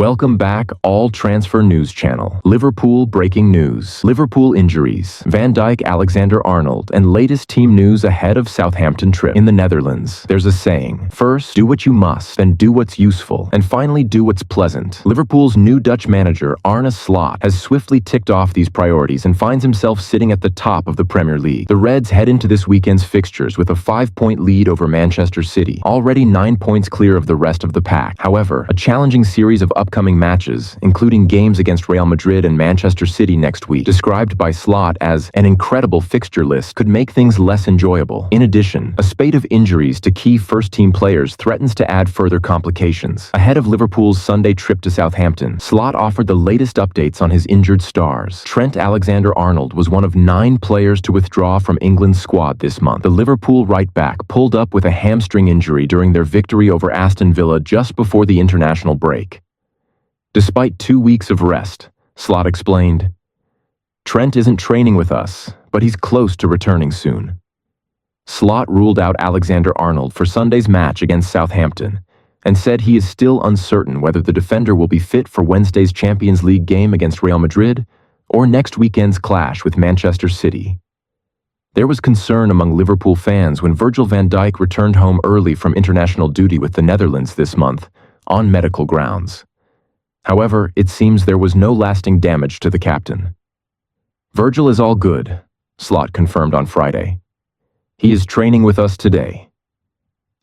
Welcome back, all transfer news channel. Liverpool breaking news. Liverpool injuries. Van Dijk, Alexander-Arnold, and latest team news ahead of Southampton trip. In the Netherlands, there's a saying, first, do what you must, then do what's useful, and finally do what's pleasant. Liverpool's new Dutch manager, Arne Slot, has swiftly ticked off these priorities and finds himself sitting at the top of the Premier League. The Reds head into this weekend's fixtures with a 5-point lead over Manchester City, already 9 points clear of the rest of the pack. However, a challenging series of upcoming matches, including games against Real Madrid and Manchester City next week, described by Slot as an incredible fixture list, could make things less enjoyable. In addition, a spate of injuries to key first-team players threatens to add further complications. Ahead of Liverpool's Sunday trip to Southampton, Slot offered the latest updates on his injured stars. Trent Alexander-Arnold was one of 9 players to withdraw from England's squad this month. The Liverpool right-back pulled up with a hamstring injury during their victory over Aston Villa just before the international break. Despite 2 weeks of rest, Slot explained, "Trent isn't training with us, but he's close to returning soon." Slot ruled out Alexander-Arnold for Sunday's match against Southampton and said he is still uncertain whether the defender will be fit for Wednesday's Champions League game against Real Madrid or next weekend's clash with Manchester City. There was concern among Liverpool fans when Virgil van Dijk returned home early from international duty with the Netherlands this month on medical grounds. However, it seems there was no lasting damage to the captain. "Virgil is all good," Slot confirmed on Friday. "He is training with us today."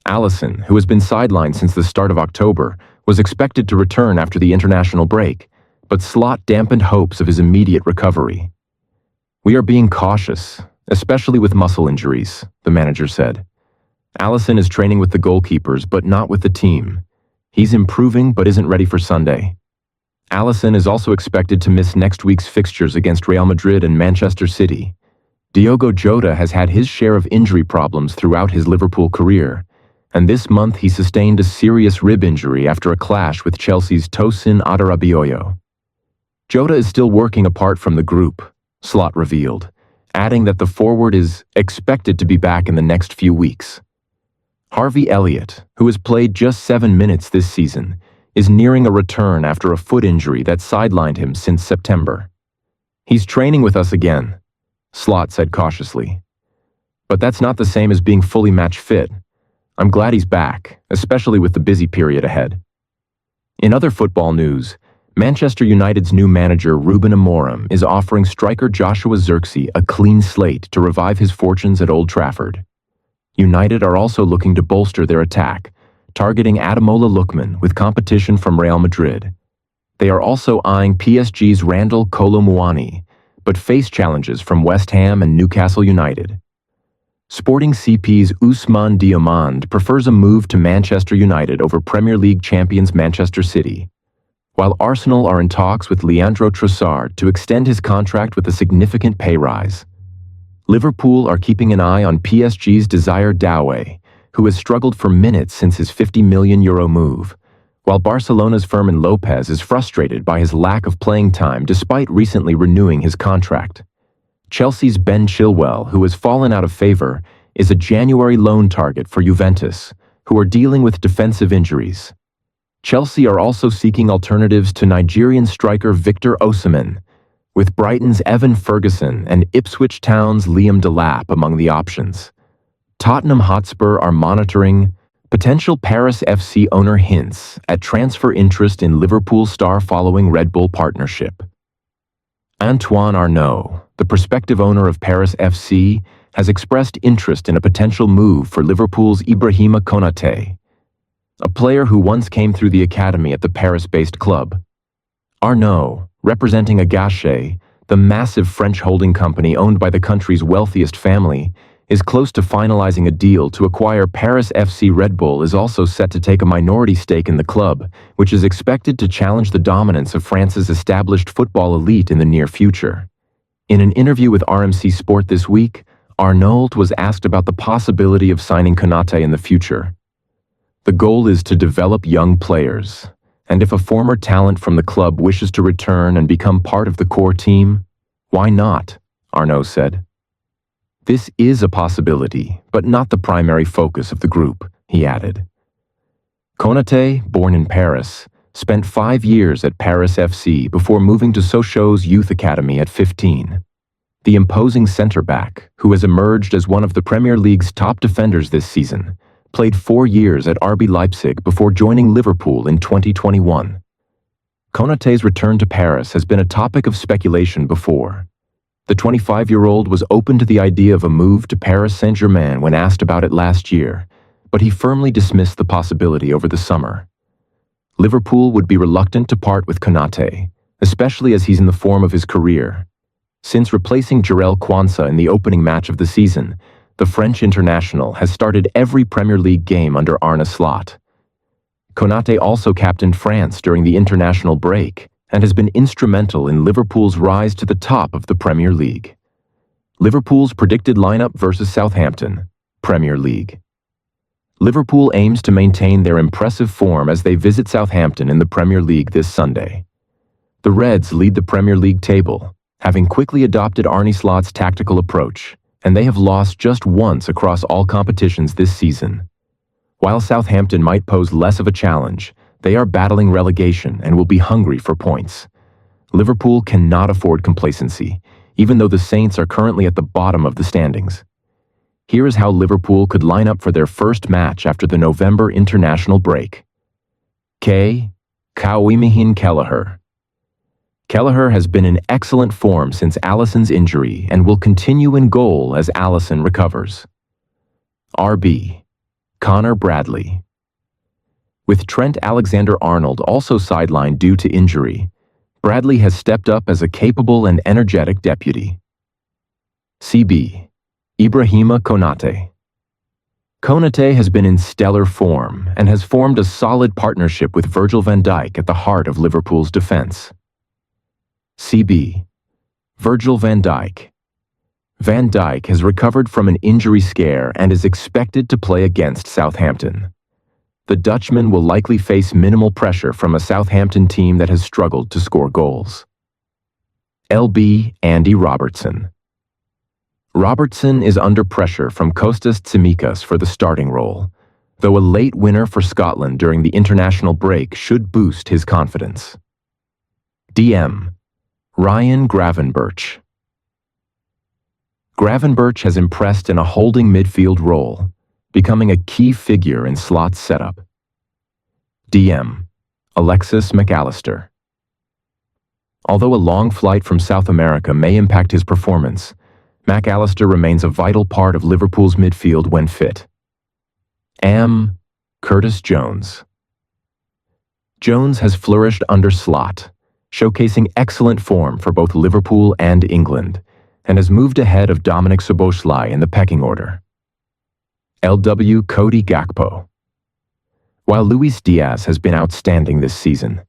Alisson, who has been sidelined since the start of October, was expected to return after the international break, but Slot dampened hopes of his immediate recovery. "We are being cautious, especially with muscle injuries," the manager said. "Alisson is training with the goalkeepers, but not with the team. He's improving but isn't ready for Sunday." Alisson is also expected to miss next week's fixtures against Real Madrid and Manchester City. Diogo Jota has had his share of injury problems throughout his Liverpool career, and this month he sustained a serious rib injury after a clash with Chelsea's Tosin Adarabioyo. Jota is still working apart from the group, Slot revealed, adding that the forward is expected to be back in the next few weeks. Harvey Elliott, who has played just 7 minutes this season, is nearing a return after a foot injury that sidelined him since September. "He's training with us again," Slot said cautiously. "But that's not the same as being fully match fit. I'm glad he's back, especially with the busy period ahead." In other football news, Manchester United's new manager Ruben Amorim is offering striker Joshua Zirkzee a clean slate to revive his fortunes at Old Trafford. United are also looking to bolster their attack, targeting Ademola Lookman with competition from Real Madrid. They are also eyeing PSG's Randal Kolo Muani, but face challenges from West Ham and Newcastle United. Sporting CP's Ousmane Diomande prefers a move to Manchester United over Premier League champions Manchester City, while Arsenal are in talks with Leandro Trossard to extend his contract with a significant pay rise. Liverpool are keeping an eye on PSG's Desire Doué, who has struggled for minutes since his €50 million move, while Barcelona's Fermin Lopez is frustrated by his lack of playing time despite recently renewing his contract. Chelsea's Ben Chilwell, who has fallen out of favor, is a January loan target for Juventus, who are dealing with defensive injuries. Chelsea are also seeking alternatives to Nigerian striker Victor Osimhen, with Brighton's Evan Ferguson and Ipswich Town's Liam Delap among the options. Tottenham Hotspur are monitoring potential Paris FC owner hints at transfer interest in Liverpool star following Red Bull partnership. Antoine Arnaud, the prospective owner of Paris FC, has expressed interest in a potential move for Liverpool's Ibrahima Konate, a player who once came through the academy at the Paris-based club. Arnaud, representing Agache, the massive French holding company owned by the country's wealthiest family, is close to finalizing a deal to acquire Paris FC. Red Bull is also set to take a minority stake in the club, which is expected to challenge the dominance of France's established football elite in the near future. In an interview with RMC Sport this week, Arnold was asked about the possibility of signing Konate in the future. "The goal is to develop young players, and if a former talent from the club wishes to return and become part of the core team, why not?" Arnaud said. "This is a possibility, but not the primary focus of the group," he added. Konate, born in Paris, spent 5 years at Paris FC before moving to Sochaux's youth academy at 15. The imposing centre-back, who has emerged as one of the Premier League's top defenders this season, played 4 years at RB Leipzig before joining Liverpool in 2021. Konate's return to Paris has been a topic of speculation before. The 25-year-old was open to the idea of a move to Paris Saint-Germain when asked about it last year, but he firmly dismissed the possibility over the summer. Liverpool would be reluctant to part with Konate, especially as he's in the form of his career. Since replacing Jarell Quansah in the opening match of the season, the French international has started every Premier League game under Arne Slot. Konate also captained France during the international break and has been instrumental in Liverpool's rise to the top of the Premier League. Liverpool's predicted lineup versus Southampton, Premier League. Liverpool aims to maintain their impressive form as they visit Southampton in the Premier League this Sunday. The Reds lead the Premier League table, having quickly adopted Arne Slot's tactical approach, and they have lost just once across all competitions this season. While Southampton might pose less of a challenge, they are battling relegation and will be hungry for points. Liverpool cannot afford complacency, even though the Saints are currently at the bottom of the standings. Here is how Liverpool could line up for their first match after the November international break. Kawimihin Kelleher. Kelleher has been in excellent form since Alisson's injury and will continue in goal as Alisson recovers. RB. Connor Bradley. With Trent Alexander-Arnold also sidelined due to injury, Bradley has stepped up as a capable and energetic deputy. CB. Ibrahima Konate. Konate has been in stellar form and has formed a solid partnership with Virgil van Dijk at the heart of Liverpool's defense. CB. Virgil van Dijk. Van Dijk has recovered from an injury scare and is expected to play against Southampton. The Dutchman will likely face minimal pressure from a Southampton team that has struggled to score goals. LB Andy Robertson. Robertson is under pressure from Kostas Tsimikas for the starting role, though a late winner for Scotland during the international break should boost his confidence. DM. Ryan Gravenberch. Gravenberch has impressed in a holding midfield role, becoming a key figure in Slot's setup. DM. Alexis McAllister. Although a long flight from South America may impact his performance, McAllister remains a vital part of Liverpool's midfield when fit. Curtis Jones. Jones has flourished under Slot, showcasing excellent form for both Liverpool and England, and has moved ahead of Dominic Szoboszlai in the pecking order. LW Cody Gakpo. While Luis Diaz has been outstanding this season,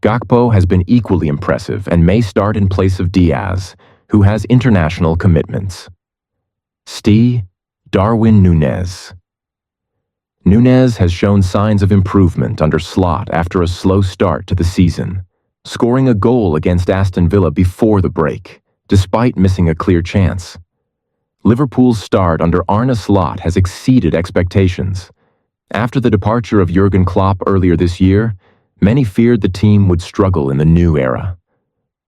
Gakpo has been equally impressive and may start in place of Diaz, who has international commitments. Darwin Núñez. Núñez has shown signs of improvement under Slot after a slow start to the season, scoring a goal against Aston Villa before the break, despite missing a clear chance. Liverpool's start under Arne Slot has exceeded expectations. After the departure of Jurgen Klopp earlier this year, many feared the team would struggle in the new era.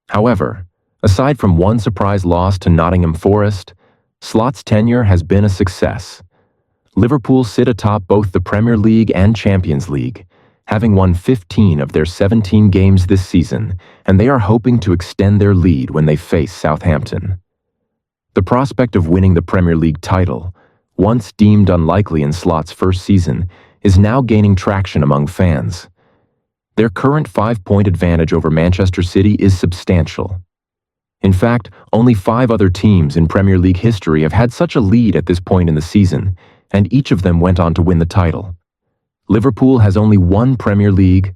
However, aside from one surprise loss to Nottingham Forest, Slot's tenure has been a success. Liverpool sit atop both the Premier League and Champions League, having won 15 of their 17 games this season, and they are hoping to extend their lead when they face Southampton. The prospect of winning the Premier League title, once deemed unlikely in Slot's first season, is now gaining traction among fans. Their current 5-point advantage over Manchester City is substantial. In fact, only 5 other teams in Premier League history have had such a lead at this point in the season, and each of them went on to win the title. Liverpool has only one Premier League,